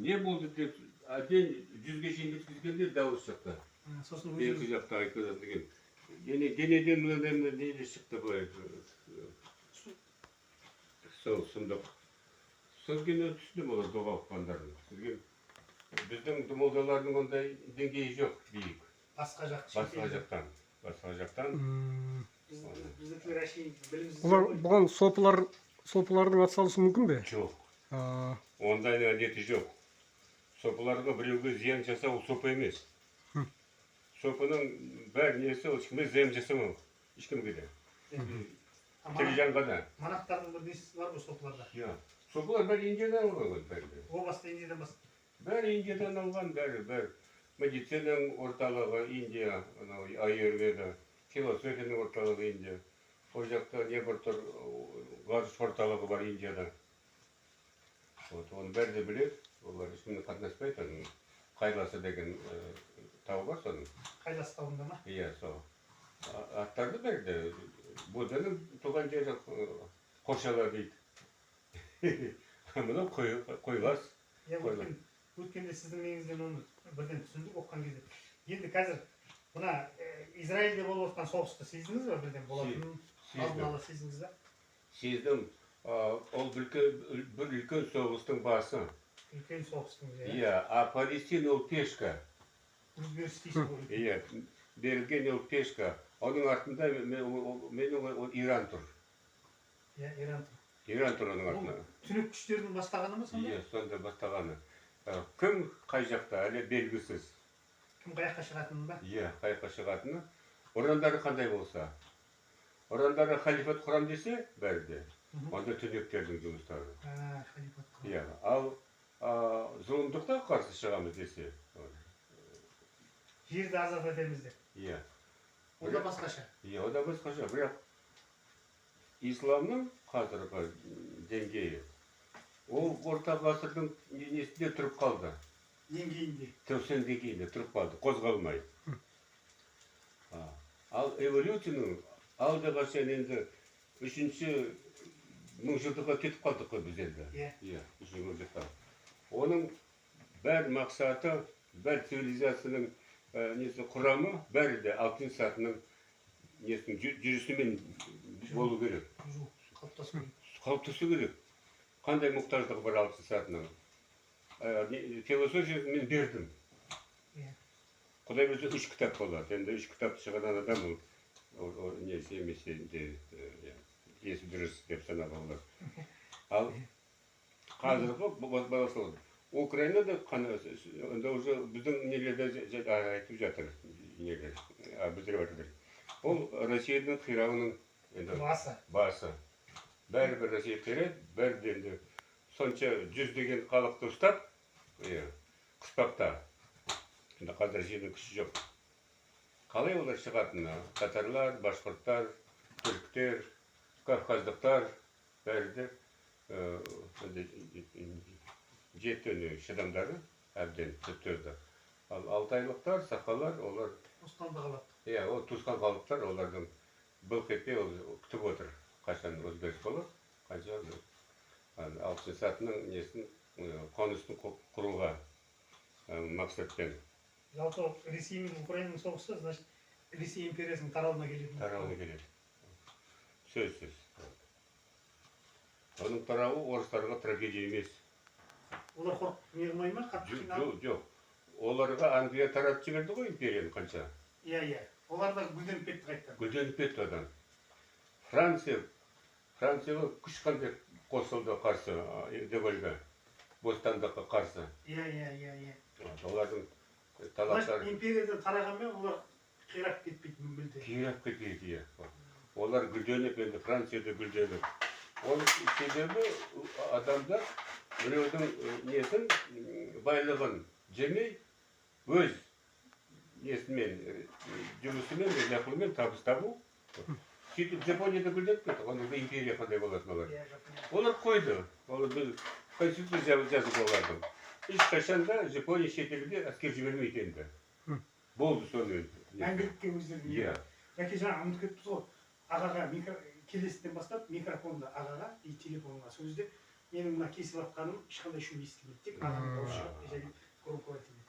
не болды деп әбден 100-ге шейін жеткізгенде дауыс шықты. Сосын Екі жақта айтылады деген. Денеден мынандай не шықты былай. Сол сұмдық. Сөзгені түсіндім олар доға ұққандарын. Біздің молдалардың ондай деңгейі жоқ, биік. Басқа жақтан. Біздікілер әшейін білімсіз. Олар бұған сопылардың атсалысы мүмкін бе? Жоқ. Ондай әдеті жоқ. Сопыларға біреуге зиян жасау сопы емес. Сопының бәр несі ешкімге зиян жасамау. Ешкімге де. Тірі жанға да. Манақтардың бір несі бар ғой сопыларда? Сопылар бәрі Индиядан алған бәрі. О баста Индиядан баста. Бәрі Индиядан алған, бәрі. Медицинаның орталығы Индия, аюрведа, философияның орталығы Индия. Ол жақта не бір тұр, ғарыш орталығы бар Индияда. Оны бәрі де біледі, олар ешкімді қатынаспайды. Қайласы деген тау бар соның. Қайласы тауында ма? Иә, сол. Аттарды бәрді, Будданың туған жері Қоршала дейді. Мұны қойлас. Өткенде сіздің неңізден оны бірден түсіндік оққан кезде. Енді қазір мына Израильде болып отқан соғысты сездіңіз бе бірден болатын? Алдын ала сездіңіз бе? Сездім. Ол бір үлкен соғыстың басы. Үлкен соғыстың, иә. А Палестина ол пешка. Өзгеріс дейсіз ғой. Иә, берілген ол пешка. Оның артында менің Иран тұр. Иә, Иран тұр. Иран тұр оның артында. Түнек күштерінің бастағаны ма сонда? Иә, сонда бастағаны. Кім қай жақта, әлі белгісіз. Кім қаяққа шығатыны ба? Иә, қаяққа шығатыны. Ұрандары қандай болса. Ұрандары халифат құрам десе, бәрі де. Онда түнектердің жұмыстары. Халифат құрам. Иә, ал зұлымдыққа қарсы шығамыз десе. Жерді азат етеміз деп. Иә. Ол да басқаша. Иә, ол да басқаша. Бірақ исламның қазіргі деңгейі ол орта ғасырдың несінде тұрып қалды. Деңгейінде. Төсен деңгейінде тұрып қалды, қозғалмай. Ал эволюцияның алдыға сен енді үшінші мыңжылдыққа кетіп қалдық қой біз енді. Иә, үшінші мыңжылдыққа. Оның бәр мақсаты, бәр цивилизацияның құрамы бәрі де алтын сатының жүрісімен болу керек. Қалыптасу керек. Қандай мұқтаждығы бар алтын сатының. Философия мен бердім. Құдай өзі 3 кітап болады. Енді 3 кітап шығарған адам ол несі емес есі дұрыс деп санап алар. Ал қазіргі баласы Украинада уже біздің нелерде айтып жатыр. Біздер жатыр. Ол Россияның қирауының басы. Бәрі-бір Россия қирайды, бәрі енді сонша 100 деген халықты ұстап, қыспақта. Қазір жердің күші жоқ. Қалай олар шығатыны? Татарлар, башқұрттар, түріктер, кавказдықтар, бәрі де жетті шыдамдары әбден түптірді. Ал алтайлықтар, сақалар, олар... Туысқанда қалады. Иә, ол туысқан халықтар, олардың бұл кетпей күтіп отыр. Қашан өзгеріс болып, қанша алтын сатының несін қонысын құруға мақсатпен. Жалпы Ресей мен Украинаның соғысы, значит, Ресей империясының тарауына келеді. Тарауына келеді. Сөзсіз. Оның тарауы орыстарға трагедия емес. Олар қорқып не қылмай ма? Жоқ. Оларға Англия таратып жіберді ғой империяны қанша. Иә. Олар да гүлденіп кетті қайттан. Гүлденіп кетті одан. Францияға күш қандай қосылды қарсы, Девольға, бостандыққа қарсы. Иә. Олардың талаптары... Империядан тарағанмен олар қирап кетпейді мүлде. Қирап кетпейді, иә. Олар гүлденіп, енді Францияда гүлденіп. Оның себебі адамдар біреудің несін, байлығын жемей, өз несімен, жұмысымен, ақылымен табыс табу. Сөйтіп Жапонияда гүлденіп кетті, оның империя қандай болатын олар. Олар қойды, олар конституция жазып олардың. Ешқашанда Жапония шетелге әскер жібермейді енді. Болды соны. Мәңгілікке өздеріне. Иә. Яке жаңа ұмытып кетіппіз ғой. Ағаға келесіден бастап микрофонды ағаға и телефонға сөзде менің мына кесіп жатқаным ешқандай шум естілмейді. Тек маған дауыс шығады. Громкоговоритель.